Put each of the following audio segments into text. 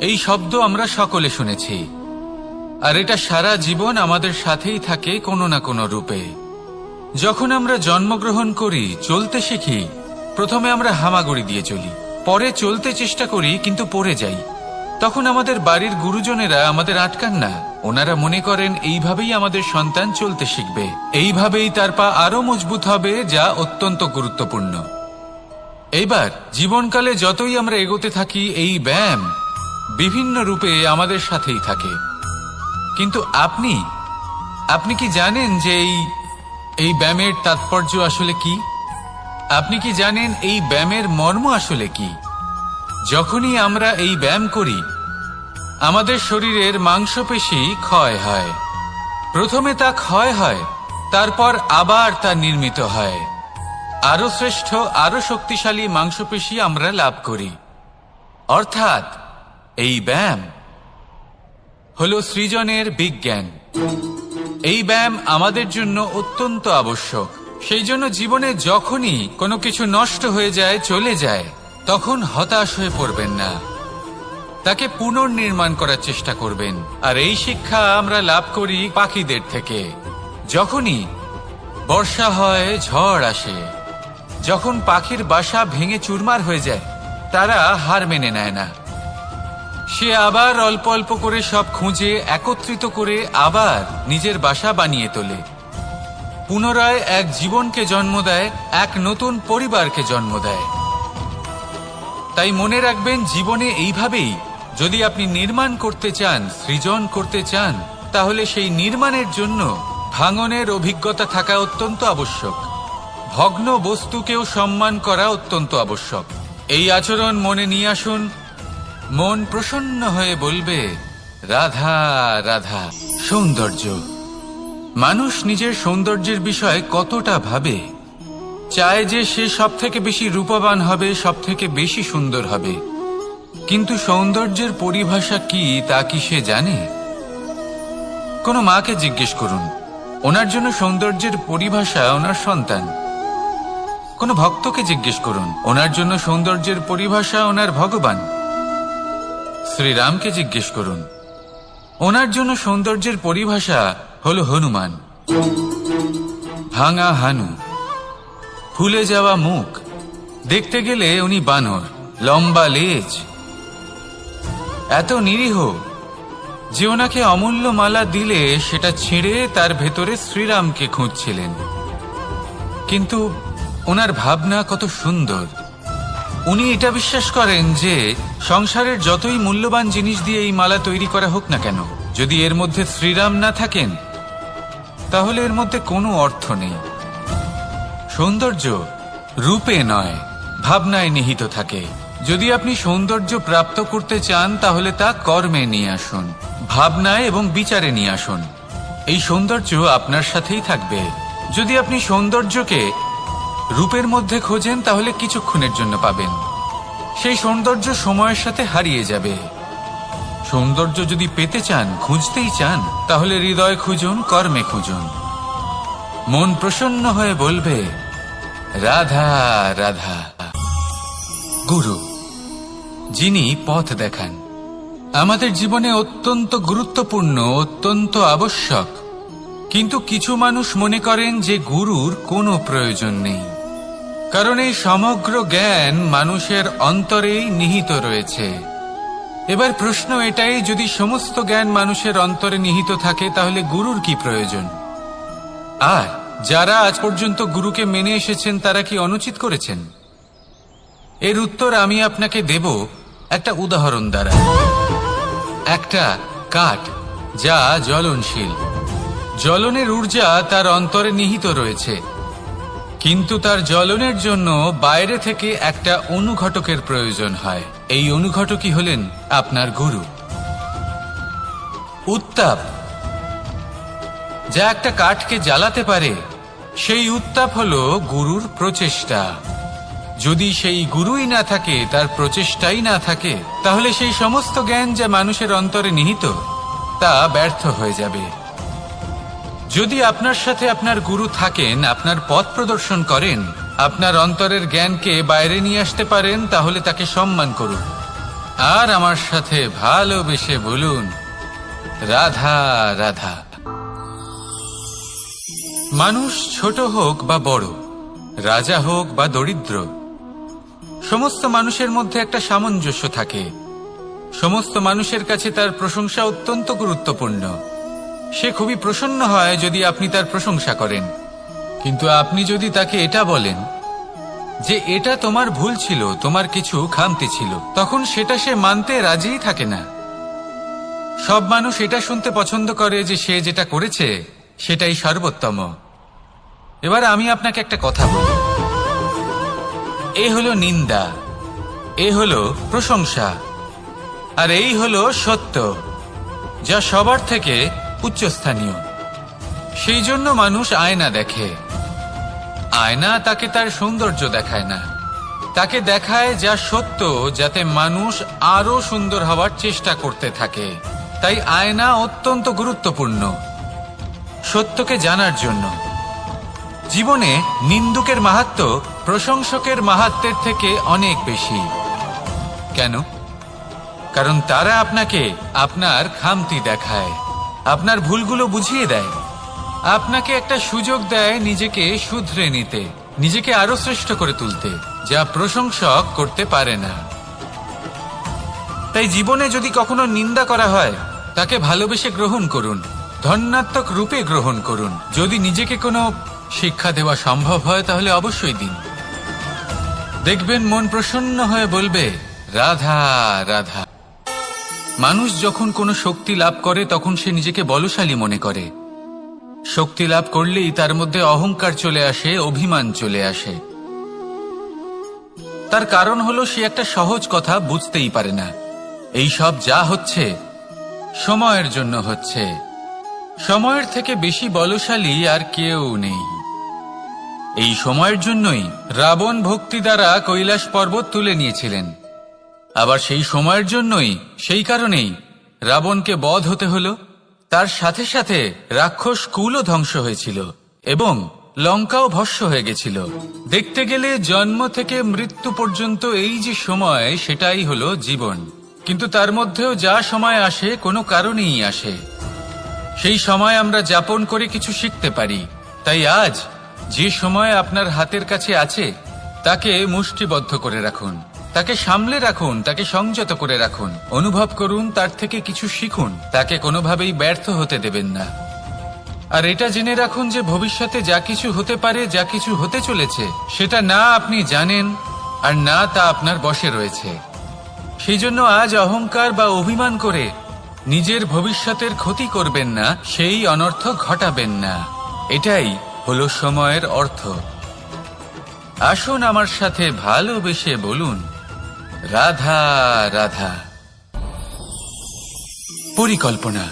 এই শব্দ আমরা সকলে শুনেছি, আর এটা সারা জীবন আমাদের সাথেই থাকে কোনো না কোনো রূপে। যখন আমরা জন্মগ্রহণ করি, চলতে শিখি, প্রথমে আমরা হামাগুড়ি দিয়ে চলি, পরে চলতে চেষ্টা করি কিন্তু পড়ে যাই। তখন আমাদের বাড়ির গুরুজনেরা আমাদের আটকান না। ওনারা মনে করেন এইভাবেই আমাদের সন্তান চলতে শিখবে, এইভাবেই তার পা আরো মজবুত হবে, যা অত্যন্ত গুরুত্বপূর্ণ। এইবার জীবনকালে যতই আমরা এগোতে থাকি, এই ব্যায়াম বিভিন্ন রূপে আমাদের সাথেই থাকে। কিন্তু আপনি কি জানেন যে এই ব্যায়ামের তাৎপর্য আসলে কি? আপনি কি জানেন এই ব্যায়ামের মর্ম আসলে কি? যখনই আমরা এই ব্যায়াম করি, আমাদের শরীরের মাংসপেশি ক্ষয় হয়। প্রথমে তা ক্ষয় হয়, তারপর আবার তা নির্মিত হয়। আরো শ্রেষ্ঠ, আরো শক্তিশালী মাংসপেশি আমরা লাভ করি। অর্থাৎ এই ব্যায়াম হলো সৃজনের বিজ্ঞান। এই ব্যায়াম আমাদের জন্য অত্যন্ত আবশ্যক। সেই জন্য জীবনে যখনই কোনো কিছু নষ্ট হয়ে যায়, চলে যায়, তখন হতাশ হয়ে পড়বেন না, তাকে পুনর্নির্মাণ করার চেষ্টা করবেন। আর এই শিক্ষা আমরা লাভ করি পাখিদের থেকে। যখনই বর্ষা হয়, ঝড় আসে, যখন পাখির বাসা ভেঙে চুরমার হয়ে যায়, তারা হার মেনে নেয় না। সে আবার অল্প অল্প করে সব খুঁজে একত্রিত করে আবার নিজের বাসা বানিয়ে তোলে, পুনরায় এক জীবনকে জন্ম দেয়, এক নতুন পরিবারকে জন্ম দেয়। তাই মনে রাখবেন, জীবনে এইভাবেই যদি আপনি নির্মাণ করতে চান, সৃজন করতে চান, তাহলে সেই নির্মাণের জন্য ভাঙনের অভিজ্ঞতা থাকা অত্যন্ত আবশ্যক। ভগ্ন বস্তুকেও সম্মান করা অত্যন্ত আবশ্যক। এই আচরণ মনে নিয়ে আসুন, মন প্রসন্ন হয়ে বলবে, রাধা রাধা। সৌন্দর্য। মানুষ নিজের সৌন্দর্যের বিষয়ে কতটা ভাবে, চায় যে সে সব থেকে বেশি রূপবান হবে, সব থেকে বেশি সুন্দর হবে। কিন্তু সৌন্দর্যের পরিভাষা কি, তা কি সে জানে? কোনো মাকে জিজ্ঞেস করুন, ওনার জন্য সৌন্দর্যের পরিভাষা ওনার সন্তান। কোনো ভক্তকে জিজ্ঞেস করুন, ওনার জন্য সৌন্দর্যের পরিভাষা ওনার ভগবান। শ্রীরামকে জিজ্ঞেস করুন, ওনার জন্য সৌন্দর্যের পরিভাষা হলো হনুমান। ভাঙা হানু, ফুলে যাওয়া মুখ, দেখতে গেলে উনি বানর, লম্বা লেজ, এত নিরীহ যে ওনাকে অমূল্য মালা দিলে সেটা ছিঁড়ে তার ভেতরে শ্রীরামকে খুঁজছিলেন। কিন্তু ওনার ভাবনা কত সুন্দর। উনি এটা বিশ্বাস করেন যে সংসারের যতই মূল্যবান জিনিস দিয়ে এই মালা তৈরি করা হোক না কেন, যদি এর মধ্যে শ্রীরাম না থাকেন, তাহলে এর মধ্যে কোনো অর্থ নেই। সৌন্দর্য রূপে নয়, ভাবনায় নিহিত থাকে। যদি আপনি সৌন্দর্য প্রাপ্ত করতে চান, তাহলে তা কর্মে নিয়ে আসুন, ভাবনায় এবং বিচারে নিয়ে আসুন। এই সৌন্দর্য আপনার সাথেই থাকবে। যদি আপনি সৌন্দর্যকে রূপের মধ্যে খোঁজেন, তাহলে কিছুক্ষণের জন্য পাবেন, সেই সৌন্দর্য সময়ের সাথে হারিয়ে যাবে। সৌন্দর্য যদি পেতে চান, খুঁজতেই চান, তাহলে হৃদয় খুঁজুন, কর্মে খুঁজুন। মন প্রসন্ন হয়ে বলবে, রাধা রাধা। গুরু, যিনি পথ দেখান, আমাদের জীবনে অত্যন্ত গুরুত্বপূর্ণ, অত্যন্ত আবশ্যক। কিন্তু কিছু মানুষ মনে করেন যে গুরুর কোনো প্রয়োজন নেই, কারণ এই সমগ্র জ্ঞান মানুষের অন্তরেই নিহিত রয়েছে। এবার প্রশ্ন এটাই, যদি সমস্ত জ্ঞান মানুষের অন্তরে নিহিত থাকে, তাহলে গুরুর কি প্রয়োজন? আর যারা আজ পর্যন্ত গুরুকে মেনে এসেছেন, তারা কি অনুচিত করেছেন? এর উত্তর আমি আপনাকে দেব একটা উদাহরণ দ্বারা। একটা কাঠ যা জ্বলনশীল, জ্বলনের ঊর্জা তার অন্তরে নিহিত রয়েছে, কিন্তু তার জ্বলনের জন্য বাইরে থেকে একটা অনুঘটকের প্রয়োজন হয়। এই অনুঘটকই হলেন আপনার গুরু। উত্তাপ যা একটা কাঠকে জ্বালাতে পারে, সেই উত্তাপ হলো গুরুর প্রচেষ্টা। যদি সেই গুরুই না থাকে, তার প্রচেষ্টাই না থাকে, তাহলে সেই সমস্ত জ্ঞান যা মানুষের অন্তরে নিহিত, তা ব্যর্থ হয়ে যাবে। যদি আপনার সাথে আপনার গুরু থাকেন, আপনার পথ প্রদর্শন করেন, আপনার অন্তরের জ্ঞানকে বাইরে নিয়ে আসতে পারেন, তাহলে তাকে সম্মান করুন। আর আমার সাথে ভালোবেসে বলুন, রাধা রাধা। মানুষ ছোট হোক বা বড়, রাজা হোক বা দরিদ্র, সমস্ত মানুষের মধ্যে একটা সামঞ্জস্য থাকে। সমস্ত মানুষের কাছে তার প্রশংসা অত্যন্ত গুরুত্বপূর্ণ। সে খুবই প্রসন্ন হয় যদি আপনি তার প্রশংসা করেন, কিন্তু আপনি যদি তাকে এটা বলেন যে এটা তোমার ভুল ছিল, তোমার কিছু খামতি ছিল, তখন সেটা সে মানতে রাজিই থাকে না। সব মানুষ এটা শুনতে পছন্দ করে যে সে যেটা করেছে সেটাই সর্বোত্তম। এবার আমি আপনাকে একটা কথা বলি, এ হলো নিন্দা, এ হলো প্রশংসা, আর এই হলো সত্য, যা সবার থেকে উচ্চস্থানীয়। সেই জন্য মানুষ আয়না দেখে। আয়না তাকে তার সৌন্দর্য দেখায় না, তাকে দেখায় যা সত্য, যাতে মানুষ আরো সুন্দর হওয়ার চেষ্টা করতে থাকে। তাই আয়না অত্যন্ত গুরুত্বপূর্ণ সত্যকে জানার জন্য। জীবনে নিন্দুকের মাহাত্ম্য প্রশংসকের মাহাত্ম্যের থেকে অনেক বেশি। কেন? কারণ তারা আপনাকে আপনার খামতি দেখায়, আপনার ভুলগুলো বুঝিয়ে দেয়, আপনাকে একটা সুযোগ দেয় নিজেকে শুধরে নিতে, নিজেকে আরো শ্রেষ্ঠ করে তুলতে, যা প্রশংসক করতে পারে না। তাই জীবনে যদি কখনো নিন্দা করা হয়, তাকে ভালোবেসে গ্রহণ করুন, ধন্যাত্মক রূপে গ্রহণ করুন। যদি নিজেকে কোনো শিক্ষা দেওয়া সম্ভব হয় তাহলে অবশ্যই দিন। দেখবেন মন প্রসন্ন হয়ে বলবে, রাধা রাধা। মানুষ যখন কোনো শক্তি লাভ করে তখন সে নিজেকে বলশালী মনে করে। শক্তি লাভ করলেই তার মধ্যে অহংকার চলে আসে, অভিমান চলে আসে। তার কারণ হলো সে একটা সহজ কথা বুঝতেই পারে না। এই সব যা হচ্ছে সময়ের জন্য হচ্ছে। সময়ের থেকে বেশি বলশালী আর কেউ নেই। এই সময়ের জন্যই রাবণ ভক্তি দ্বারা কৈলাস পর্বত তুলে নিয়েছিলেন। আবার সেই সময়ের জন্যই, সেই কারণেই রাবণকে বধ হতে হলো। তার সাথে সাথে রাক্ষস কুলও ধ্বংস হয়েছিল এবং লঙ্কাও ভস্ম হয়ে গেছিল। দেখতে গেলে জন্ম থেকে মৃত্যু পর্যন্ত এই যে সময়, সেটাই হলো জীবন। কিন্তু তার মধ্যেও যা সময় আসে কোনো কারণেই আসে। সেই সময় আমরা যাপন করে কিছু শিখতে পারি। তাই আজ যে সময় আপনার হাতের কাছে আছে তাকে মুষ্টিবদ্ধ করে রাখুন, তাকে সামলে রাখুন, তাকে সংযত করে রাখুন, অনুভব করুন, তার থেকে কিছু শিখুন, তাকে কোনোভাবেই ব্যর্থ হতে দেবেন না। আর এটা জেনে রাখুন যে ভবিষ্যতে যা কিছু হতে পারে, যা কিছু হতে চলেছে, সেটা না আপনি জানেন আর না তা আপনার বশে রয়েছে। সেই জন্য আজ অহংকার বা অভিমান করে নিজের ভবিষ্যতের ক্ষতি করবেন না, সেই অনর্থ ঘটাবেন না। এটাই হলো সময়ের অর্থ। আসুন আমার সাথে ভালোবেসে বলুন, রাধা রাধা। পরিকল্পনা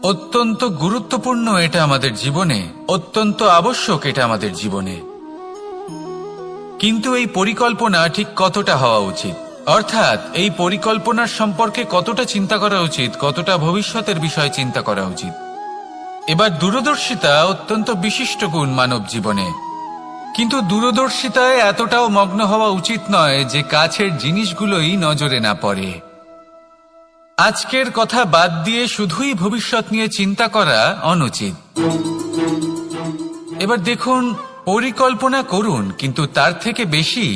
অত্যন্ত গুরুত্বপূর্ণ, এটা আমাদের জীবনে অত্যন্ত আবশ্যক, এটা আমাদের জীবনে। কিন্তু এই পরিকল্পনা ঠিক কতটা হওয়া উচিত, অর্থাৎ এই পরিকল্পনার সম্পর্কে কতটা চিন্তা করা উচিত, কতটা ভবিষ্যতের বিষয়ে চিন্তা করা উচিত। এবার দূরদর্শিতা অত্যন্ত বিশিষ্ট গুণ মানব জীবনে, কিন্তু দূরদর্শিতায় এতটাও মগ্ন হওয়া উচিত নয় যে কাছের জিনিসগুলোই নজরে না পড়ে। আজকের কথা বাদ দিয়ে শুধুই ভবিষ্যৎ নিয়ে চিন্তা করা অনুচিত। এবার দেখুন, পরিকল্পনা করুন, কিন্তু তার থেকে বেশি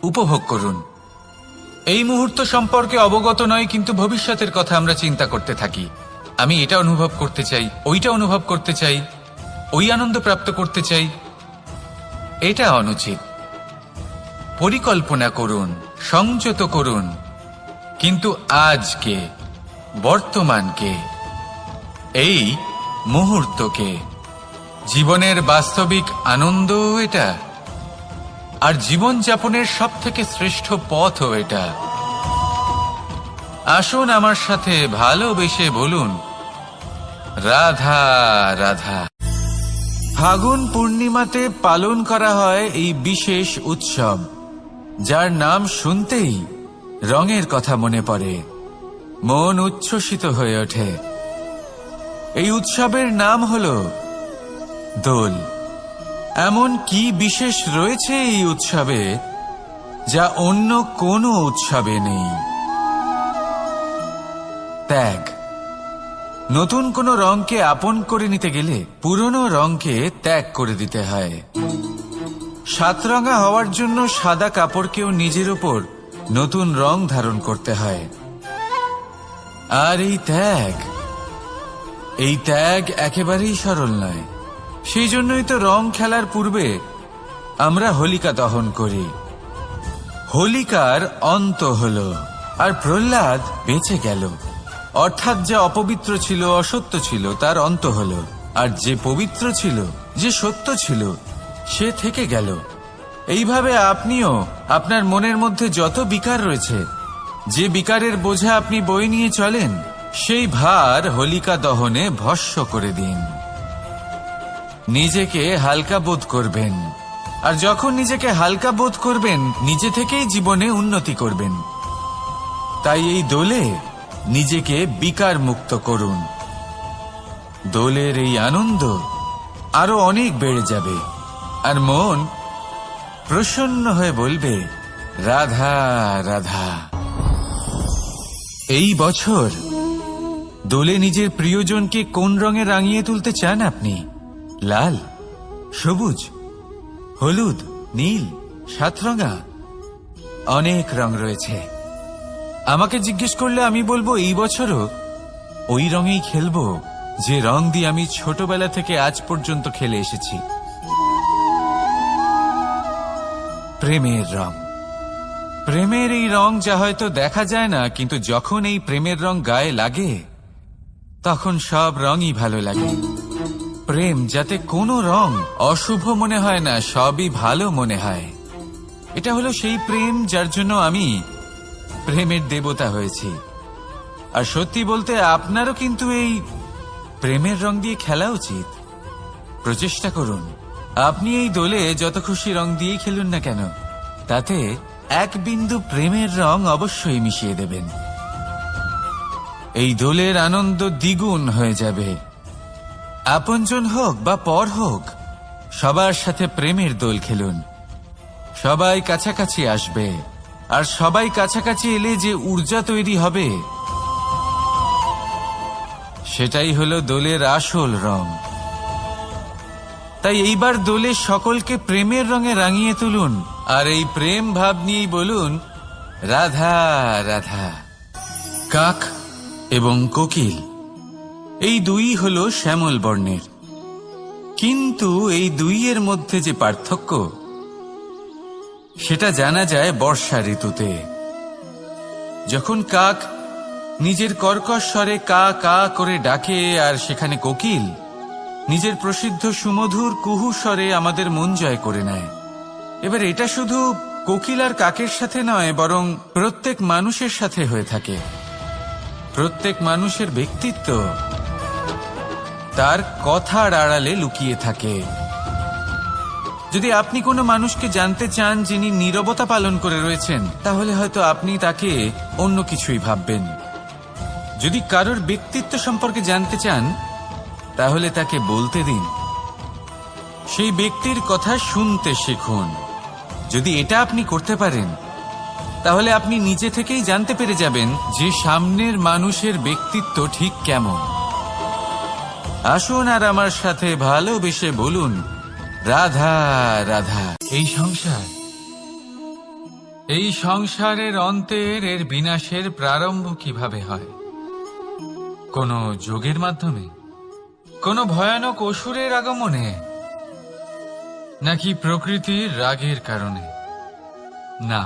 উপভোগ করুন। এই মুহূর্ত সম্পর্কে অবগত নয়, কিন্তু ভবিষ্যতের কথা আমরা চিন্তা করতে থাকি। আমি এটা অনুভব করতে চাই, ওইটা অনুভব করতে চাই, ওই আনন্দ প্রাপ্ত করতে চাই। এটা অনুচিত। পরিকল্পনা করুন, সংযত করুন, কিন্তু আজকে, বর্তমানকে, এই মুহূর্তকে। জীবনের বাস্তবিক আনন্দ এটা, আর জীবন যাপনের সব থেকে শ্রেষ্ঠ পথও এটা। আসুন আমার সাথে ভালোবেসে বলুন, রাধা রাধা। ফাগুন পূর্ণিমাতে পালন করা হয় এই বিশেষ উৎসব, যার নাম শুনতেই রঙের কথা মনে পড়ে, মন উচ্ছ্বসিত হয়ে ওঠে। এই উৎসবের নাম হলো দোল। এমন কি বিশেষ রয়েছে এই উৎসবে যা অন্য কোনো উৎসবে নেই। ত্যাগ। নতুন কোনো রঙকে আপন করে নিতে গেলে পুরনো রঙকে ত্যাগ করে দিতে হয়। সাতরঙা হওয়ার জন্য সাদা কাপড়কেও নিজের উপর নতুন রং ধারণ করতে হয়। আর এই ত্যাগ একেবারেই সরল নয়। সেই জন্যই তো রং খেলার পূর্বে আমরা হোলিকা দহন করি। হোলিকার অন্ত হল, আর প্রহ্লাদ বেঁচে গেল। অর্থাৎ যা অপবিত্র ছিল, অসত্য ছিল, তার অন্ত হল, আর যে পবিত্র ছিল, যে সত্য ছিল, সে থেকে গেল। এইভাবে আপনিও আপনার মনের মধ্যে যত বিকার রয়েছে, যে বিকারের বোঝা আপনি বয়ে নিয়ে চলেন, সেই ভার হোলিকা দহনে ভস্ম করে দিন। নিজেকে হালকা বোধ করবেন, আর যখন নিজেকে হালকা বোধ করবেন, নিজে থেকেই জীবনে উন্নতি করবেন। তাই এই দোলে নিজেকে বিকার মুক্ত করুন। দোলের এই আনন্দ আরো অনেক বেড়ে যাবে, আর মন প্রসন্ন হয়ে বলবে, রাধা রাধা। এই বছর দোলে নিজের প্রিয়জনকে কোন রঙে রাঙিয়ে তুলতে চান আপনি? লাল, সবুজ, হলুদ, নীল, সাতরঙা, অনেক রং রয়েছে। আমাকে জিজ্ঞেস করলে আমি বলবো, এই বছরও ওই রঙেই খেলবো যে রং দিয়ে আমি ছোটবেলা থেকে আজ পর্যন্ত খেলে এসেছি। প্রেমের রং। প্রেমের এই রং যা হয়তো দেখা যায় না, কিন্তু যখন এই প্রেমের রং গায়ে লাগে তখন সব রঙই ভালো লাগে। প্রেম যাতে কোনো রং অশুভ মনে হয় না, সবই ভালো মনে হয়। এটা হলো সেই প্রেম যার জন্য আমি প্রেমের দেবতা হয়েছি। আর সত্যি বলতে আপনারও কিন্তু এই প্রেমের রং দিয়ে খেলা উচিত। প্রচেষ্টা করুন। আপনি এই দোলে যত খুশি রং দিয়েই খেলুন না কেন, তাতে এক বিন্দু প্রেমের রং অবশ্যই মিশিয়ে দেবেন। এই দোলের আনন্দ দ্বিগুণ হয়ে যাবে। আপনজন হোক বা পর হোক, সবার সাথে প্রেমের দোল খেলুন। সবাই কাছাকাছি আসবে, আর সবাই কাছাকাছি এলে যে ঊর্জা তৈরি হবে, সেটাই হলো দোলের আসল রং। তাই এইবার দোলে সকলকে প্রেমের রঙে রাঙিয়ে তুলুন, আর এই প্রেম ভাব নিয়েই বলুন, রাধা রাধা। কাক এবং কোকিল এই দুই হলো শ্যামল বর্ণের, কিন্তু এই দুইয়ের মধ্যে যে পার্থক্য, সেটা জানা যায় বর্ষা ঋতুতে। যখন কাক নিজের কর্কশ স্বরে কা কা করে ডাকে, আর সেখানে কোকিল নিজের প্রসিদ্ধ সুমধুর কুহু স্বরে আমাদের মন জয় করে নেয়। এবার এটা শুধু কোকিল আর কাকের সাথে নয়, বরং প্রত্যেক মানুষের সাথে হয়ে থাকে। প্রত্যেক মানুষের ব্যক্তিত্ব তার কথার আড়ালে লুকিয়ে থাকে। যদি আপনি কোনো মানুষকে জানতে চান যিনি নীরবতা পালন করে রয়েছেন, তাহলে হয়তো আপনি তাকে অন্য কিছুই ভাববেন। যদি কারোর ব্যক্তিত্ব সম্পর্কে জানতে চান, তাহলে তাকে বলতে দিন। সেই ব্যক্তির কথা শুনতে শিখুন। যদি এটা আপনি করতে পারেন, তাহলে আপনি নিজে থেকেই জানতে পেরে যাবেন যে সামনের মানুষের ব্যক্তিত্ব ঠিক কেমন। আসুন আর আমার সাথে ভালোবেসে বলুন, রাধা রাধা। এই সংসারের অন্তের, এর বিনাশের প্রারম্ভ কিভাবে হয়? কোন যোগের মাধ্যমে? কোন ভয়ানক অসুরের আগমনে? নাকি প্রকৃতির রাগের কারণে? না,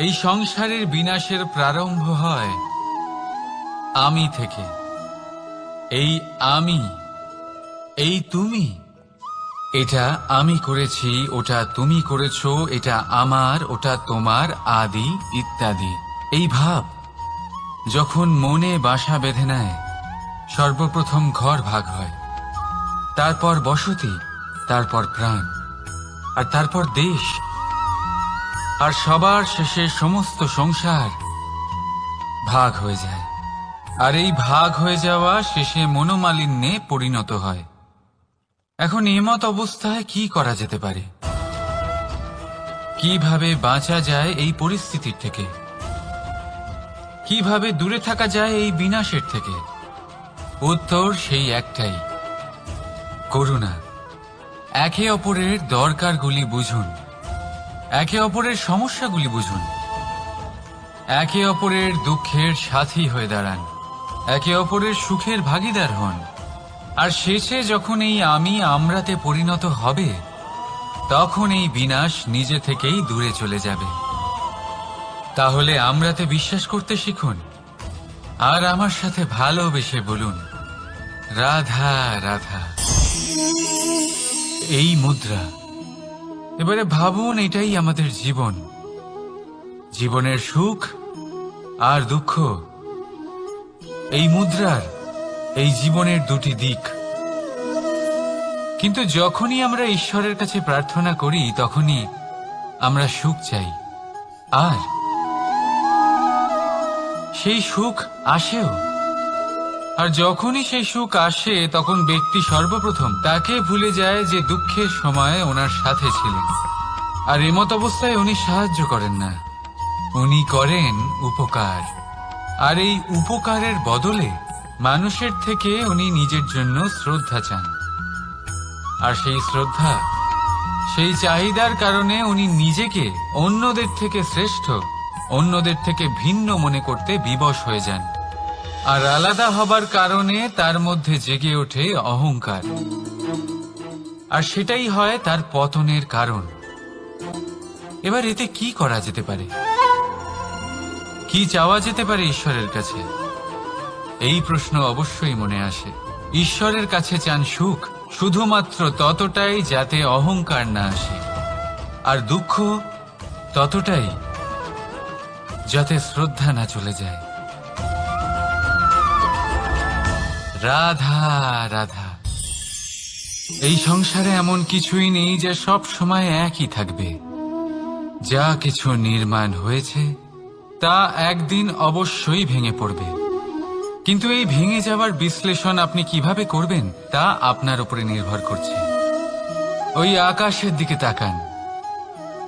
এই সংসারের বিনাশের প্রারম্ভ হয় আমি থেকে। এই আমি, এই তুমি, এটা আমি করেছি, ওটা তুমি করেছো, এটা আমার, ওটা তোমার, আদি ইত্যাদি। এই ভাব যখন মনে বাসা বেঁধে নেয়, সর্বপ্রথম ঘর ভাগ হয়, তারপর বসতি, তারপর প্রাণ, আর তারপর দেশ, আর সবার শেষে সমস্ত সংসার ভাগ হয়ে যায়। আর এই ভাগ হয়ে যাওয়া শেষে মনোমালিন্যে পরিণত হয়। এখন এমত অবস্থায় কি করা যেতে পারে? কিভাবে বাঁচা যায় এই পরিস্থিতির থেকে, কিভাবে দূরে থাকা যায় এই বিনাশের থেকে? উত্তর সেই একটাই, করুণা। একে অপরের দরকারগুলি বুঝুন, একে অপরের সমস্যাগুলি বুঝুন, একে অপরের দুঃখের সাথী হয়ে দাঁড়ান, একে অপরের সুখের ভাগীদার হন। আর শেষে যখন এই আমি আমরাতে পরিণত হবে, তখন এই বিনাশ নিজে থেকেই দূরে চলে যাবে। তাহলে আমরাতে বিশ্বাস করতে শিখুন, আর আমার সাথে ভালোবেসে বলুন, রাধা রাধা। এই মুদ্রা, এবারে ভাবুন, এটাই আমাদের জীবন, জীবনের সুখ আর দুঃখ। এই মুদ্রার, এই জীবনের দুটি দিক। কিন্তু যখনই আমরা ঈশ্বরের কাছে প্রার্থনা করি, তখনই আমরা সুখ চাই, আর সেই সুখ আসেও। আর যখনই সেই সুখ আসে, তখন ব্যক্তি সর্বপ্রথম তাকে ভুলে যায় যে দুঃখের সময় ওনার সাথে ছিলেন। আর এমত অবস্থায় উনি সাহায্য করেন না, উনি করেন উপকার। আর এই উপকারের বদলে মানুষের থেকে উনি নিজের জন্য শ্রদ্ধা চান। আর সেই শ্রদ্ধা, সেই চাহিদার কারণে উনি নিজেকে অন্যদের থেকে শ্রেষ্ঠ, অন্যদের থেকে ভিন্ন মনে করতে বিবশ হয়ে যান। আর আলাদা হবার কারণে তার মধ্যে জেগে ওঠে অহংকার, আর সেটাই হয় তার পতনের কারণ। এবার এতে কি করা যেতে পারে? কি চাওয়া যেতে পারে ঈশ্বরের কাছে? এই প্রশ্ন অবশ্যই মনে আসে। ঈশ্বরের কাছে চান সুখ, শুধুমাত্র ততটাই যাতে অহংকার না আসে, আর দুঃখ ততটাই যাতে শ্রদ্ধা না চলে যায়। রাধা রাধা। এই সংসারে এমন কিছুই নেই যে সব সময় একই থাকবে। যা কিছু নির্মাণ হয়েছে তা একদিন অবশ্যই ভেঙে পড়বে, কিন্তু এই ভেঙে যাওয়ার বিশ্লেষণ আপনি কিভাবে করবেন তা আপনার উপরে নির্ভর করছে। ওই আকাশের দিকে তাকান,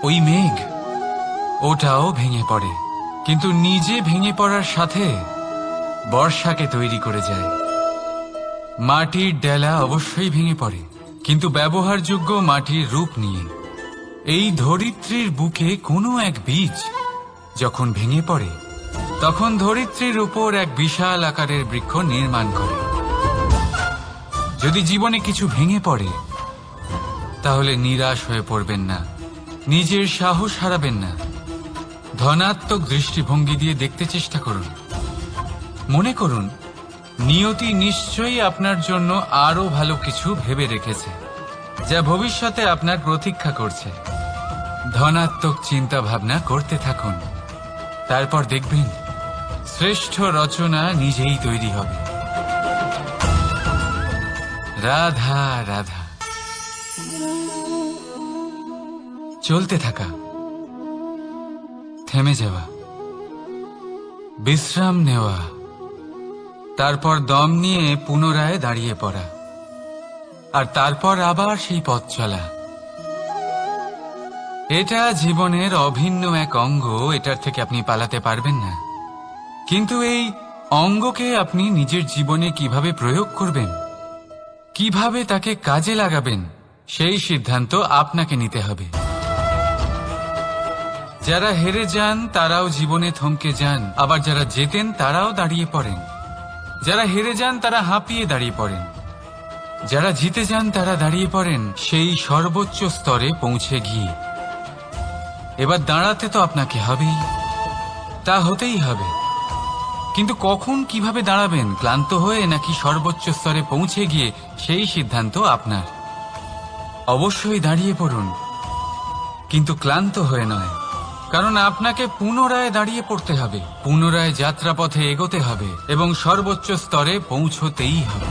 ওই মেঘ, ওটাও ভেঙে পড়ে, কিন্তু নিজে ভেঙে পড়ার সাথে বর্ষাকে তৈরি করে যায়। মাটির ডেলা অবশ্যই ভেঙে পড়ে, কিন্তু ব্যবহারযোগ্য মাটির রূপ নিয়ে। এই ধরিত্রীর বুকে কোনো এক বীজ যখন ভেঙে পড়ে, তখন ধরিত্রীর উপর এক বিশাল আকারের বৃক্ষ নির্মাণ করে। যদি জীবনে কিছু ভেঙে পড়ে, তাহলে নিরাশ হয়ে পড়বেন না, নিজের সাহস হারাবেন না। ধনাত্মক দৃষ্টিভঙ্গি দিয়ে দেখতে চেষ্টা করুন। মনে করুন, নিয়তি নিশ্চয়ই আপনার জন্য আরো ভালো কিছু ভেবে রেখেছে, যা ভবিষ্যতে আপনার প্রতীক্ষা করছে। ধনাত্মক চিন্তা ভাবনা করতে থাকুন, তারপর দেখবেন শ্রেষ্ঠ রচনা নিজেই তৈরি হবে। রাধা রাধা। চলতে থাকা, থেমে যাওয়া, বিশ্রাম নেওয়া, তারপর দম নিয়ে পুনরায় দাঁড়িয়ে পড়া, আর তারপর আবার সেই পথ চলা। এটা জীবনের অভিন্ন এক অঙ্গ, এটার থেকে আপনি পালাতে পারবেন না। কিন্তু এই অঙ্গকে আপনি নিজের জীবনে কিভাবে প্রয়োগ করবেন, কিভাবে তাকে কাজে লাগাবেন, সেই সিদ্ধান্ত আপনাকে নিতে হবে। যারা হেরে যান তারাও জীবনে থমকে যান, আবার যারা জেতেন তারাও দাঁড়িয়ে পড়েন। যারা হেরে যান তারা হাঁপিয়ে দাঁড়িয়ে পড়েন, যারা জিতে যান তারা দাঁড়িয়ে পড়েন সেই সর্বোচ্চ স্তরে পৌঁছে গিয়ে। এবার দাঁড়াতে তো আপনাকে হবেই, তা হতেই হবে। কিন্তু কখন, কিভাবে দাঁড়াবেন, ক্লান্ত হয়ে নাকি সর্বোচ্চ স্তরে পৌঁছে গিয়ে, সেই সিদ্ধান্ত আপনার। অবশ্যই দাঁড়িয়ে পড়ুন, কিন্তু ক্লান্ত হয়ে নয়, কারণ আপনাকে পুনরায় দাঁড়িয়ে পড়তে হবে, পুনরায় যাত্রাপথে এগোতে হবে এবং সর্বোচ্চ স্তরে পৌঁছতেই হবে।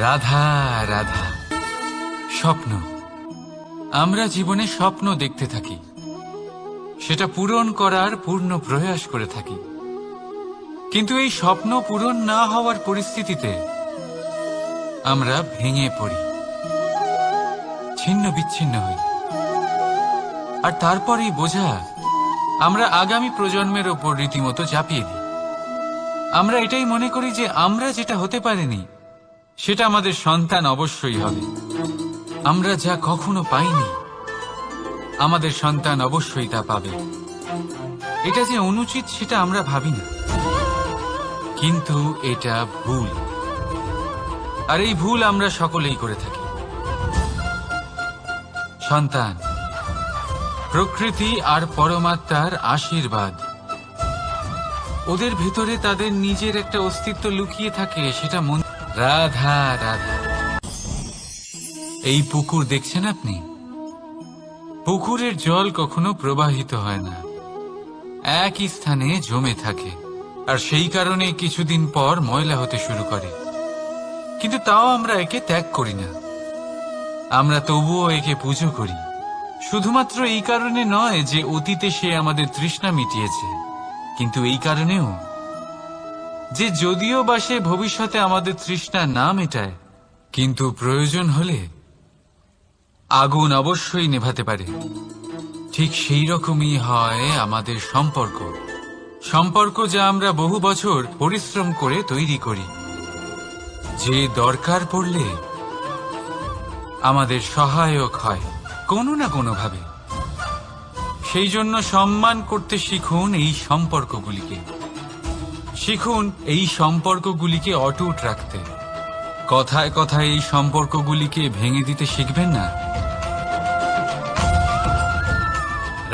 রাধা রাধা। স্বপ্ন, আমরা জীবনে স্বপ্ন দেখতে থাকি, সেটা পূরণ করার পূর্ণ প্রয়াস করে থাকি। কিন্তু এই স্বপ্ন পূরণ না হওয়ার পরিস্থিতিতে আমরা ভেঙে পড়ি, ছিন্ন বিচ্ছিন্ন হই, আর তারপরেই বোঝা আমরা আগামী প্রজন্মের ওপর রীতিমতো চাপিয়ে দিই। আমরা এটাই মনে করি যে আমরা যেটা হতে পারিনি সেটা আমাদের সন্তান অবশ্যই হবে। আমরা যা কখনো পাইনি আমাদের সন্তান অবশ্যই তা পাবে। এটা যে অনুচিত সেটা আমরা ভাবি না, কিন্তু এটা ভুল। আর এই ভুল আমরা সকলেই করে থাকি। সন্তান প্রকৃতি আর পরমাত্মার আশীর্বাদ। ওদের ভেতরে তাদের নিজের একটা অস্তিত্ব লুকিয়ে থাকে, সেটা মন। রাধা রাধা। এই পুকুর দেখছেন আপনি? পুকুরের জল কখনো প্রবাহিত হয় না, একই স্থানে জমে থাকে। আর সেই কারণে কিছুদিন পর ময়লা হতে শুরু করে। কিন্তু তাও আমরা একে ত্যাগ করি না, আমরা তবুও একে পুজো করি। শুধুমাত্র এই কারণে নয় যে অতীতে সে আমাদের তৃষ্ণা মিটিয়েছে, কিন্তু এই কারণেও যে যদিও বা সে ভবিষ্যতে আমাদের তৃষ্ণা না মেটায়, কিন্তু প্রয়োজন হলে আগুন অবশ্যই নেভাতে পারে। ঠিক সেই রকমই হয় আমাদের সম্পর্ক। সম্পর্ক যা আমরা বহু বছর পরিশ্রম করে তৈরি করি, যে দরকার পড়লে আমাদের সহায়ক হয় কোনো না কোনোভাবে। সেই জন্য সম্মান করতে শিখুন এই সম্পর্কগুলিকে। শিখুন এই সম্পর্কগুলিকে অটুট রাখতে। কথায় কথায় এই সম্পর্কগুলিকে ভেঙে দিতে শিখবেন না।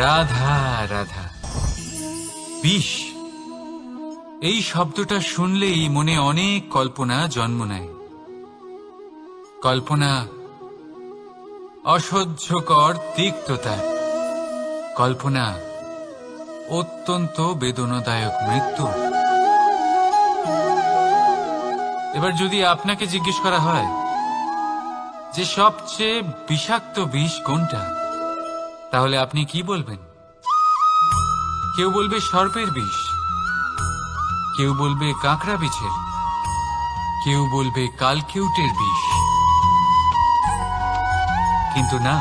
রাধা রাধা। বিষ, এই শব্দটা শুনলেই মনে অনেক কল্পনা জন্ম নেয়। কল্পনা অসহ্যকর তিক্ততা, কল্পনা অত্যন্ত বেদনাদায়ক মৃত্যু। এবার যদি আপনাকে জিজ্ঞেস করা হয় যে সবচেয়ে বিষাক্ত বিষ কোনটা, তাহলে আপনি কি বলবেন? কেউ বলবে সর্পের বিষ, কেউ বলবে কাঁকড়া বিছের, কেউ বলবে কালকেউটের বিষ। কিন্তু না,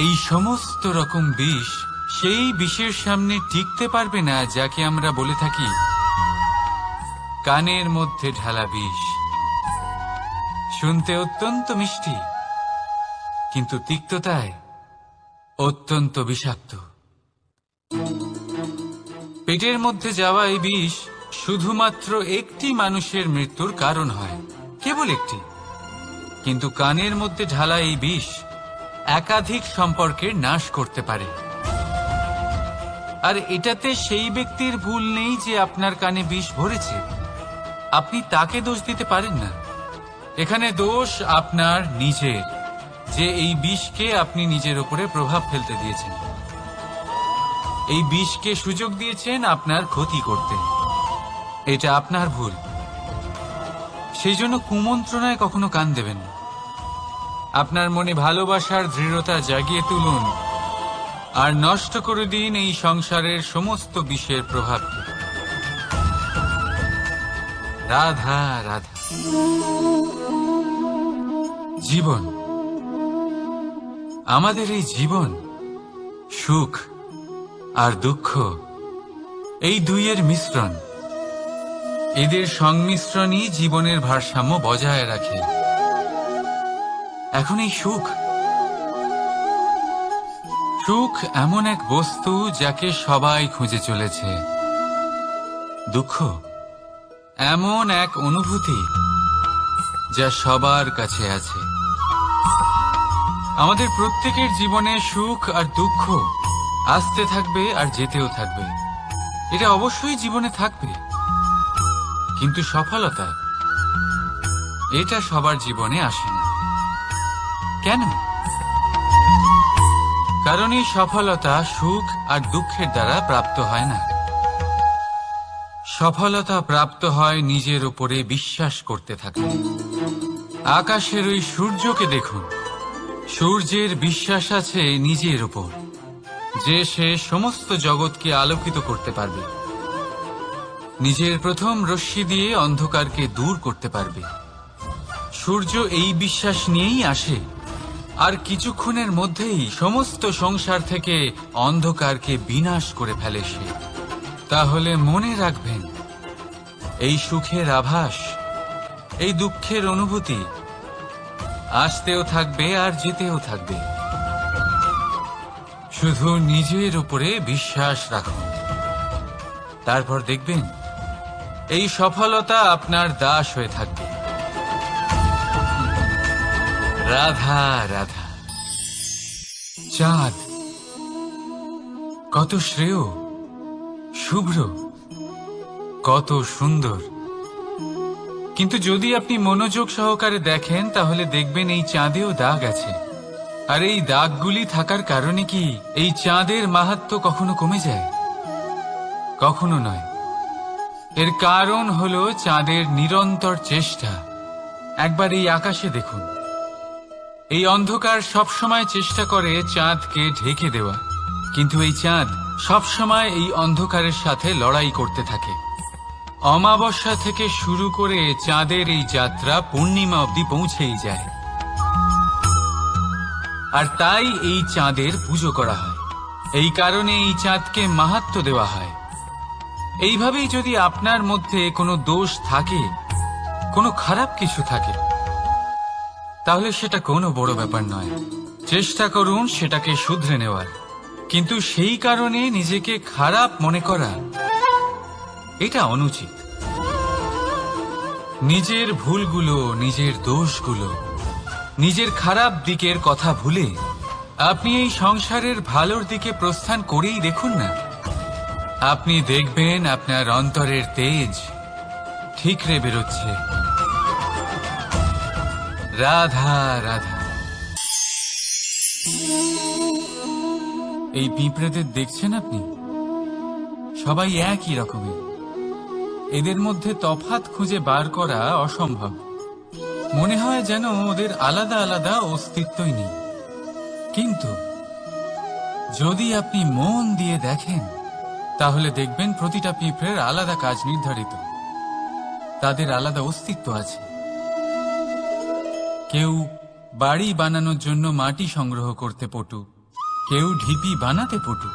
এই সমস্ত রকম বিষ সেই বিষের সামনে টিকতে পারবে না যাকে আমরা বলে থাকি কানের মধ্যে ঢালা বিষ। শুনতে অত্যন্ত মিষ্টি, কিন্তু তিক্ততায় অত্যন্ত বিষাক্ত। পেটের মধ্যে যাওয়া এই বিষ শুধুমাত্র একটি মানুষের মৃত্যুর কারণ হয়, কেবল একটি। কিন্তু কানের মধ্যে ঢালা এই বিষ একাধিক সম্পর্কের নাশ করতে পারে। আর এটাতে সেই ব্যক্তির ভুল নেই যে আপনার কানে বিষ ভরেছে। আপনি তাকে দোষ দিতে পারেন না। এখানে দোষ আপনার নিজের, যে এই বিষকে আপনি নিজের উপরে প্রভাব ফেলতে দিয়েছেন। এই বিষকে সুযোগ দিয়েছেন আপনার ক্ষতি করতে। এটা আপনার ভুল। সেই জন্য কুমন্ত্রণায় কখনো কান দেবেন না। আপনার মনে ভালোবাসার দৃঢ়তা জাগিয়ে তুলুন আর নষ্ট করে দিন এই সংসারের সমস্ত বিষের প্রভাবকে। রাধা রাধা। জীবন, আমাদের এই জীবন, সুখ আর দুঃখ, এই দুইয়ের মিশ্রণ। এদের সংমিশ্রণই জীবনের ভারসাম্য বজায় রাখে। এখন এই সুখ, সুখ এমন এক বস্তু যাকে সবাই খুঁজে চলেছে। দুঃখ এমন এক অনুভূতি যা সবার কাছে আছে। আমাদের প্রত্যেকের জীবনে সুখ আর দুঃখ আসতে থাকবে আর যেতেও থাকবে। এটা অবশ্যই জীবনে থাকবে, কিন্তু সফলতা এটা সবার জীবনে আসে না। কেন? কারণ এই সফলতা সুখ আর দুঃখের দ্বারা প্রাপ্ত হয় না। সফলতা প্রাপ্ত হয় নিজের উপরে বিশ্বাস করতে থাকলে। আকাশের ওই সূর্যকে দেখুন, সূর্যের বিশ্বাস আছে নিজের উপর যে সে সমস্ত জগৎকে আলোকিত করতে পারবে। নিজের প্রথম রশ্মি দিয়ে অন্ধকারকে দূর করতে পারবে। সূর্য এই বিশ্বাস নিয়েই আসে আর কিছুক্ষণের মধ্যেই সমস্ত সংসার থেকে অন্ধকারকে বিনাশ করে ফেলে সে। তাহলে মনে রাখবেন, এই সুখের আভাস, এই দুঃখের অনুভূতি আসতেও থাকবে আর যেতেও থাকবে। শুধু নিজের উপরে বিশ্বাস রাখুন, তারপর দেখবেন এই সফলতা আপনার দাস হয়ে থাকবে। রাধা রাধা। চাঁদ কত শ্রেয়, শুভ্র, কত সুন্দর, কিন্তু যদি আপনি মনোযোগ সহকারে দেখেন তাহলে দেখবেন এই চাঁদেও দাগ আছে। আর এই দাগগুলি থাকার কারণে কি এই চাঁদের মাহাত্ম্য কখনো কমে যায়? কখনো নয়। এর কারণ হলো চাঁদের নিরন্তর চেষ্টা। একবার এই আকাশে দেখুন, এই অন্ধকার সবসময় চেষ্টা করে চাঁদকে ঢেকে দেওয়া, কিন্তু এই চাঁদ সবসময় এই অন্ধকারের সাথে লড়াই করতে থাকে। অমাবস্যা থেকে শুরু করে চাঁদের এই যাত্রা পূর্ণিমা অবধি পৌঁছেই যায়। আর তাই এই চাঁদের পুজো করা হয়, এই কারণে এই চাঁদকে মাহাত্ম্য দেওয়া হয়। এইভাবেই যদি আপনার মধ্যে কোনো দোষ থাকে, কোনো খারাপ কিছু থাকে, তাহলে সেটা কোনো বড় ব্যাপার নয়। চেষ্টা করুন সেটাকে শুধরে নেওয়ার, কিন্তু সেই কারণে নিজেকে খারাপ মনে করা এটা অনুচিত। নিজের ভুলগুলো, নিজের দোষগুলো, নিজের খারাপ দিকের কথা ভুলে আপনি এই সংসারের ভালোর দিকে প্রস্থান করেই দেখুন না। আপনি দেখবেন আপনার অন্তরের তেজ ঠিকরে বেরোচ্ছে। রাধা রাধা। এই পিঁপড়েদের দেখছেন আপনি? সবাই একই রকমের। এদের মধ্যে তফাৎ খুঁজে বার করা অসম্ভব। মনে হয় যেন ওদের আলাদা আলাদা অস্তিত্বই নেই। কিন্তু যদি আপনি মন দিয়ে দেখেন তাহলে দেখবেন প্রতিটা পিঁপড়ের আলাদা কাজ নির্ধারিত, তাদের আলাদা অস্তিত্ব আছে। কেউ বাড়ি বানানোর জন্য মাটি সংগ্রহ করতে পটু, কেউ ঢিপি বানাতে পটু,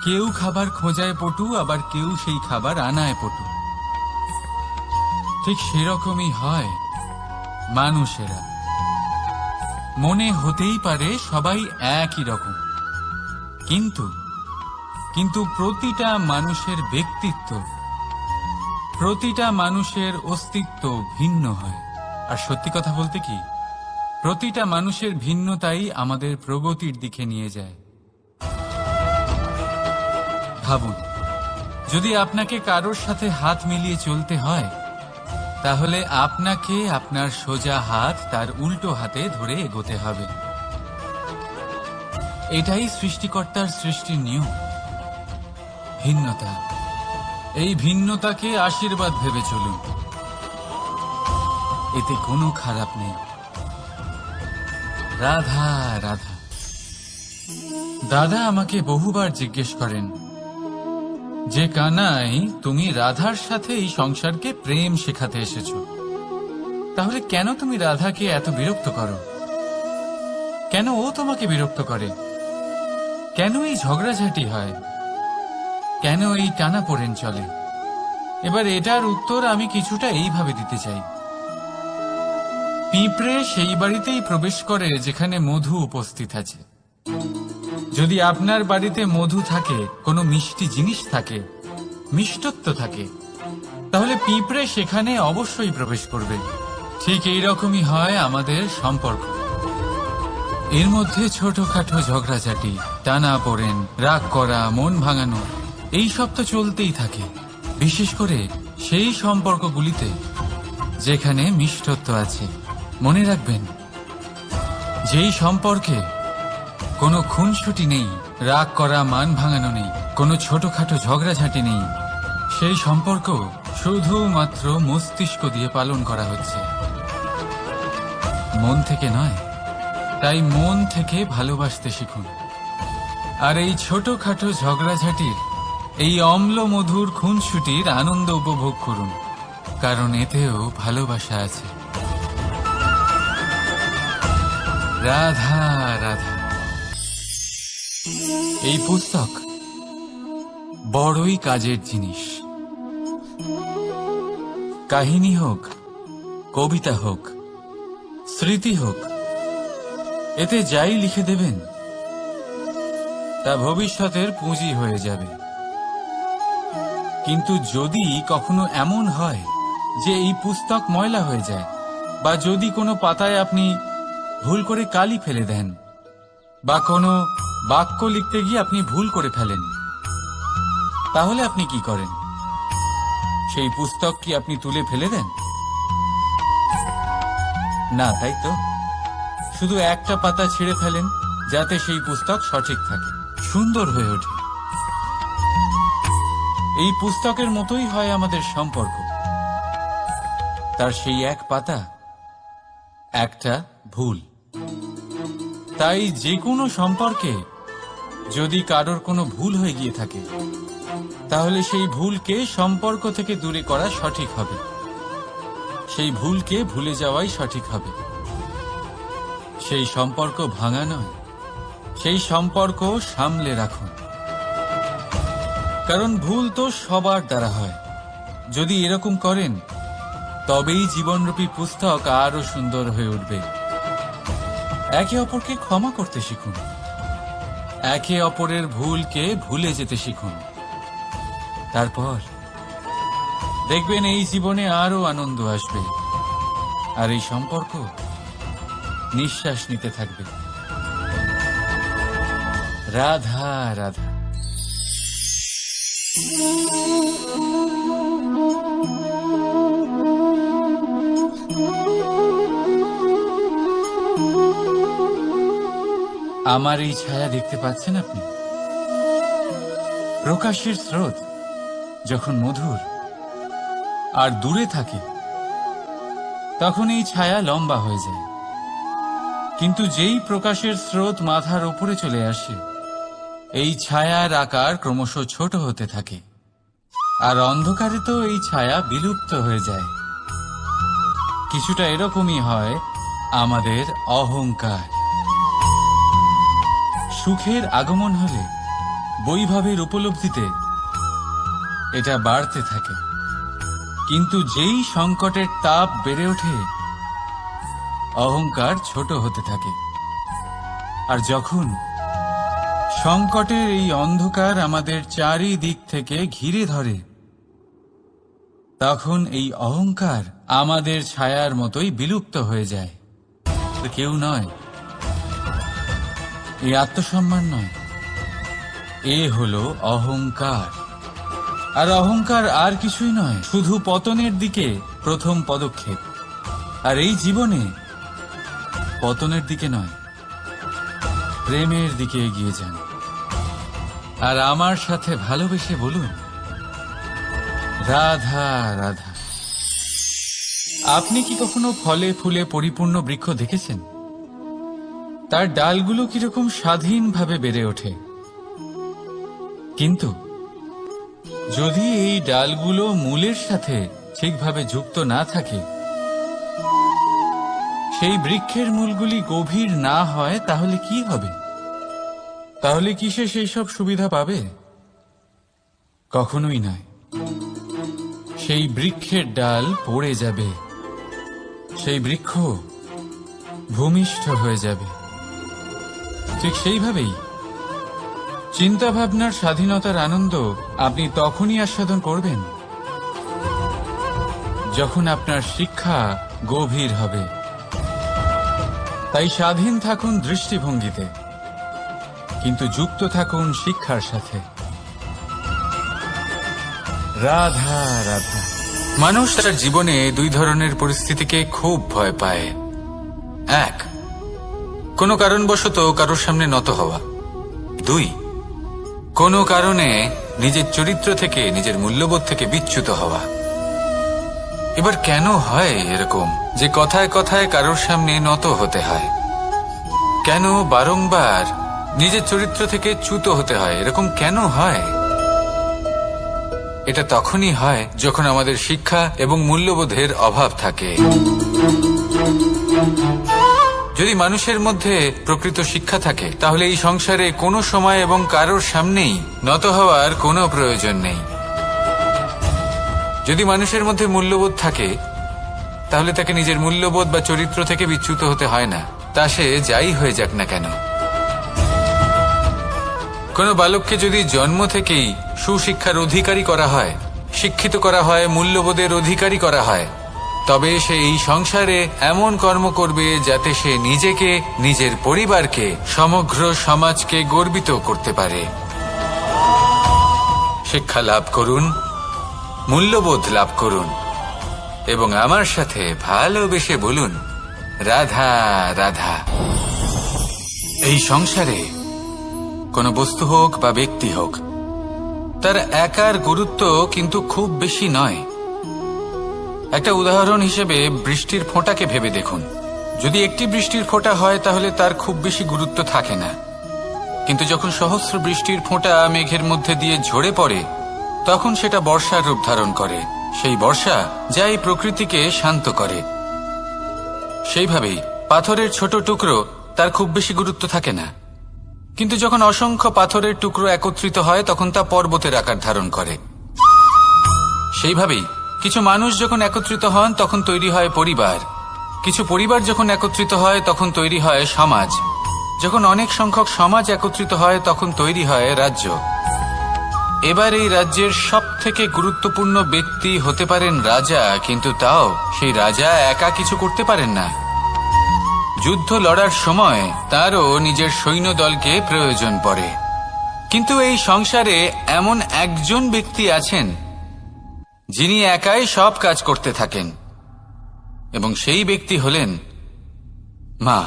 কেউ খাবার খোঁজায় পটু, আবার কেউ সেই খাবার আনায় পটু। ঠিক সেরকমই হয় মানুষেরা। মনে হতেই পারে সবাই একই রকম, কিন্তু প্রতিটা মানুষের ব্যক্তিত্ব, প্রতিটা মানুষের অস্তিত্ব ভিন্ন হয়। আর সত্যি কথা বলতে কি, প্রতিটা মানুষের ভিন্নতাই আমাদের প্রগতির দিকে নিয়ে যায়। ভাবুন, যদি আপনাকে কারোর সাথে হাত মিলিয়ে চলতে হয়, তাহলে আপনাকে আপনার সোজা হাত তার উল্টো হাতে ধরে এগোতে হবে। এটাই সৃষ্টিকর্তার সৃষ্টির নিয়ম। ভিন্নতা, এই ভিন্নতাকে আশীর্বাদ ভেবে চলুন, এতে কোনো খারাপ নেই। রাধা রাধা। দাদা আমাকে বহুবার জিজ্ঞেস করেন যে কানাই, তুমি রাধার সাথে এই সংসারকে প্রেম শেখাতে এসেছো, তাহলে কেন তুমি রাধাকে এত বিরক্ত করো? কেন ও তোমাকে বিরক্ত করে? কেন এই ঝগড়াঝাটি হয়? কেন এই টানাপোড়েন চলে? এবার এটার উত্তর আমি কিছুটা এইভাবে দিতে চাই। পিঁপড়ে সেই বাড়িতেই প্রবেশ করে যেখানে মধু উপস্থিত আছে। যদি আপনার বাড়িতে মধু থাকে, কোনো মিষ্টি জিনিস থাকে, মিষ্টত্ব থাকে, তাহলে পিঁপড়ে সেখানে অবশ্যই প্রবেশ করবে। ঠিক এইরকমই হয় আমাদের সম্পর্ক। এর মধ্যে ছোটখাটো ঝগড়াঝাটি, টানাপোড়েন, রাগ করা, মন ভাঙানো, এই সব তো চলতেই থাকে, বিশেষ করে সেই সম্পর্কগুলিতে যেখানে মিষ্টত্ব আছে। মনে রাখবেন, যেই সম্পর্কে কোনো খুনসুটি নেই, রাগ করা, মান ভাঙানো নেই, কোনো ছোটখাটো ঝগড়াঝাটি নেই, সেই সম্পর্ক শুধুমাত্র মস্তিষ্ক দিয়ে পালন করা হচ্ছে, মন থেকে নয়। তাই মন থেকে ভালোবাসতে শিখুন। আর এই ছোটখাটো ঝগড়াঝাটির, এই অম্ল মধুর খুনসুটির আনন্দ উপভোগ করুন, কারণ এতেও ভালোবাসা আছে। রাধা রাধা। এই পুস্তক বড়ই কাজের জিনিস। কাহিনী হোক, কবিতা হোক, স্মৃতি হোক, এতে যাই লিখে দেবেন তা ভবিষ্যতের পুঁজি হয়ে যাবে। কিন্তু যদি কখনো এমন হয় যে এই পুস্তক ময়লা হয়ে যায়, বা যদি কোনো পাতায় আপনি ভুল করে কালি ফেলে দেন, বা কোনো বাক্য লিখতে গিয়ে আপনি ভুল করে ফেলেন, তাহলে আপনি কি করেন? সেই পুস্তক কি আপনি তুলে ফেলে দেন? না, তাই তো। শুধু একটা পাতা ছিঁড়ে ফেলেন যাতে সেই পুস্তক সঠিক থাকে, সুন্দর হয়ে ওঠে। এই পুস্তকের মতোই হয় আমাদের সম্পর্ক। তার সেই এক পাতা, একটা ভুল। তাই যে কোনো সম্পর্কে যদি কারোর কোনো ভুল হয়ে গিয়ে থাকে, তাহলে সেই ভুলকে সম্পর্ক থেকে দূরে করা সঠিক হবে। সেই ভুলকে ভুলে যাওয়াই সঠিক হবে। সেই সম্পর্ক ভাঙা নয়, সেই সম্পর্ক সামলে রাখুন। কারণ ভুল তো সবার দ্বারা হয়। যদি এরকম করেন, তবেই জীবনরূপী পুস্তক আরো সুন্দর হয়ে উঠবে। একে অপরকে ক্ষমা করতে শিখুন। একে অপরের ভুলকে ভুলে যেতে শিখুন। তারপর দেখবেন এই জীবনে আরো আনন্দ আসবে, আর এই সম্পর্ক নিঃশ্বাস নিতে থাকবে। রাধা রাধা। আমার এই ছায়া দেখতে পাচ্ছেন আপনি? প্রকাশের স্রোত যখন মধুর আর দূরে থাকে, তখন এই ছায়া লম্বা হয়ে যায়। কিন্তু যেই প্রকাশের স্রোত মাথার উপরে চলে আসে, এই ছায়ার আকার ক্রমশ ছোট হতে থাকে। আর অন্ধকারে তো এই ছায়া বিলুপ্ত হয়ে যায়। কিছুটা এরকমই হয় আমাদের অহংকার। সুখের আগমন হলে, বৈভবের উপলব্ধিতে এটা বাড়তে থাকে। কিন্তু যেই সংকটের তাপ বেড়ে ওঠে, অহংকার ছোট হতে থাকে। আর যখন সংকটের এই অন্ধকার আমাদের চারিদিক থেকে ঘিরে ধরে, তখন এই অহংকার আমাদের ছায়ার মতোই বিলুপ্ত হয়ে যায়। কেউ নয়, এই আত্মসম্মান নয়, এ হলো অহংকার। আর অহংকার আর কিছুই নয়, শুধু পতনের দিকে প্রথম পদক্ষেপ। আর এই জীবনে পতনের দিকে নয়, প্রেমের দিকে এগিয়ে যান। আর আমার সাথে ভালোবেসে বলুন, রাধা রাধা। আপনি কি কখনো ফলে ফুলে পরিপূর্ণ বৃক্ষ দেখেছেন? তার ডালগুলো কিরকম স্বাধীনভাবে বেড়ে ওঠে। কিন্তু যদি এই ডালগুলো মূলের সাথে ঠিকভাবে যুক্ত না থাকে, সেই বৃক্ষের মূলগুলি গভীর না হয়, তাহলে কি হবে? তাহলে কি সে সেই সব সুবিধা পাবে? কখনোই নয়। সেই বৃক্ষের ডাল পড়ে যাবে, সেই বৃক্ষ ভূমিষ্ঠ হয়ে যাবে। ঠিক সেইভাবেই চিন্তাভাবনার স্বাধীনতার আনন্দ আপনি তখনই আস্বাদন করবেন যখন আপনার শিক্ষা গভীর হবে। তাই স্বাধীন থাকুন দৃষ্টিভঙ্গিতে, কিন্তু যুক্ত থাকুন শিক্ষার সাথে। রাধা রাধা। মানুষ তার জীবনে দুই ধরনের পরিস্থিতিকে খুব ভয় পায়। এক, কোনো কারণবশত কারোর সামনে নত হওয়া। দুই, কোনো কারণে নিজের চরিত্র থেকে, নিজের মূল্যবোধ থেকে বিচ্যুত হওয়া। এবার কেন হয় এরকম যে কথায় কথায় কারোর সামনে নত হতে হয়? কেন বারংবার নিজের চরিত্র থেকে চ্যুত হতে হয়? এরকম কেন হয়? এটা তখনই হয় যখন আমাদের শিক্ষা এবং মূল্যবোধের অভাব থাকে। যদি মানুষের মধ্যে প্রকৃত শিক্ষা থাকে তাহলে এই সংসারে কোনো সময় এবং কারোর সামনেই নত হওয়ার কোনো প্রয়োজন নেই। যদি মানুষের মধ্যে মূল্যবোধ থাকে তাহলে তাকে নিজের মূল্যবোধ বা চরিত্র থেকে বিচ্যুত হতে হয় না, তা সে যাই হয়ে যাক না কেন। কোনো বালককে যদি জন্ম থেকেই সুশিক্ষার অধিকারী করা হয়, শিক্ষিত করা হয়, মূল্যবোধের অধিকারী করা হয়, তবে সে এই সংসারে এমন কর্ম করবে যাতে সে নিজেকে, নিজের পরিবারকে, সমগ্র সমাজকে গর্বিত করতে পারে। শিক্ষা লাভ করুন, মূল্যবোধ লাভ করুন এবং আমার সাথে ভালোবেসে বলুন, রাধা রাধা। এই সংসারে কোনো বস্তু হোক বা ব্যক্তি হোক, তার একার গুরুত্ব কিন্তু খুব বেশি নয়। একটা উদাহরণ হিসেবে বৃষ্টির ফোঁটাকে ভেবে দেখুন। যদি একটি বৃষ্টির ফোঁটা হয় তাহলে তার খুব বেশি গুরুত্ব থাকে না, কিন্তু যখন সহস্র বৃষ্টির ফোঁটা মেঘের মধ্যে দিয়ে ঝরে পড়ে তখন সেটা বর্ষার রূপ ধারণ করে। সেই বর্ষা যা এই প্রকৃতিকে শান্ত করে। সেইভাবেই পাথরের ছোট টুকরো, তার খুব বেশি গুরুত্ব থাকে না, কিন্তু যখন অসংখ্য পাথরের টুকরো একত্রিত হয় তখন তা পর্বতের আকার ধারণ করে। সেইভাবেই কিছু মানুষ যখন একত্রিত হন তখন তৈরি হয় পরিবার, কিছু পরিবার যখন একত্রিত হয় তখন তৈরি হয় সমাজ, যখন অনেক সংখ্যক সমাজ একত্রিত হয় তখন তৈরি হয় রাজ্য। এবার এই রাজ্যের সবথেকে গুরুত্বপূর্ণ ব্যক্তি হতে পারেন রাজা, কিন্তু তাও সেই রাজা একা কিছু করতে পারেন না। যুদ্ধ লড়ার সময় তারও নিজের সৈন্যদলকে প্রয়োজন পড়ে। কিন্তু এই সংসারে এমন একজন ব্যক্তি আছেন যিনি একাই সব কাজ করতে থাকেন, এবং সেই ব্যক্তি হলেন মা।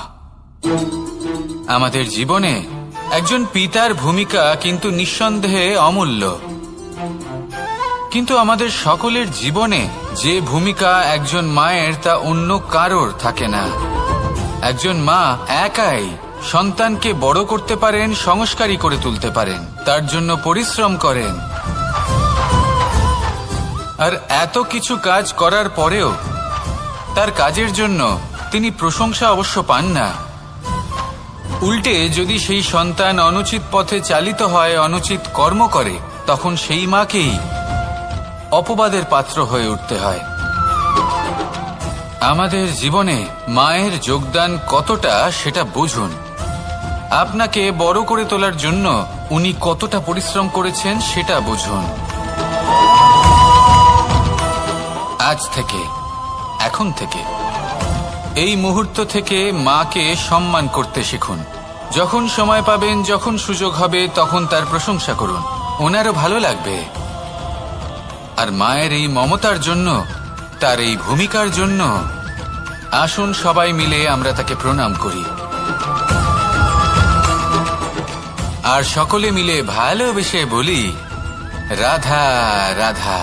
আমাদের জীবনে একজন পিতার ভূমিকা কিন্তু নিঃসন্দেহে অমূল্য, কিন্তু আমাদের সকলের জীবনে যে ভূমিকা একজন মায়ের তা অন্য কারোর থাকে না। একজন মা একাই সন্তানকে বড় করতে পারেন, সংস্কারী করে তুলতে পারেন, তার জন্য পরিশ্রম করেন। আর এত কিছু কাজ করার পরেও তার কাজের জন্য তিনি প্রশংসা অবশ্য পান না। উল্টে যদি সেই সন্তান অনুচিত পথে চালিত হয়, অনুচিত কর্ম করে, তখন সেই মাকেই অপবাদের পাত্র হয়ে উঠতে হয়। আমাদের জীবনে মায়ের যোগদান কতটা সেটা বুঝুন। আপনাকে বড় করে তোলার জন্য উনি কতটা পরিশ্রম করেছেন সেটা বুঝুন। আজ থেকে, এখন থেকে, এই মুহূর্ত থেকে মাকে সম্মান করতে শিখুন। যখন সময় পাবেন, যখন সুযোগ হবে, তখন তার প্রশংসা করুন, ওনারও ভালো লাগবে। আর মায়ের এই মমতার জন্য, তার এই ভূমিকার জন্য আসুন সবাই মিলে আমরা তাকে প্রণাম করি, আর সকলে মিলে ভালোবেসে বলি, রাধা রাধা।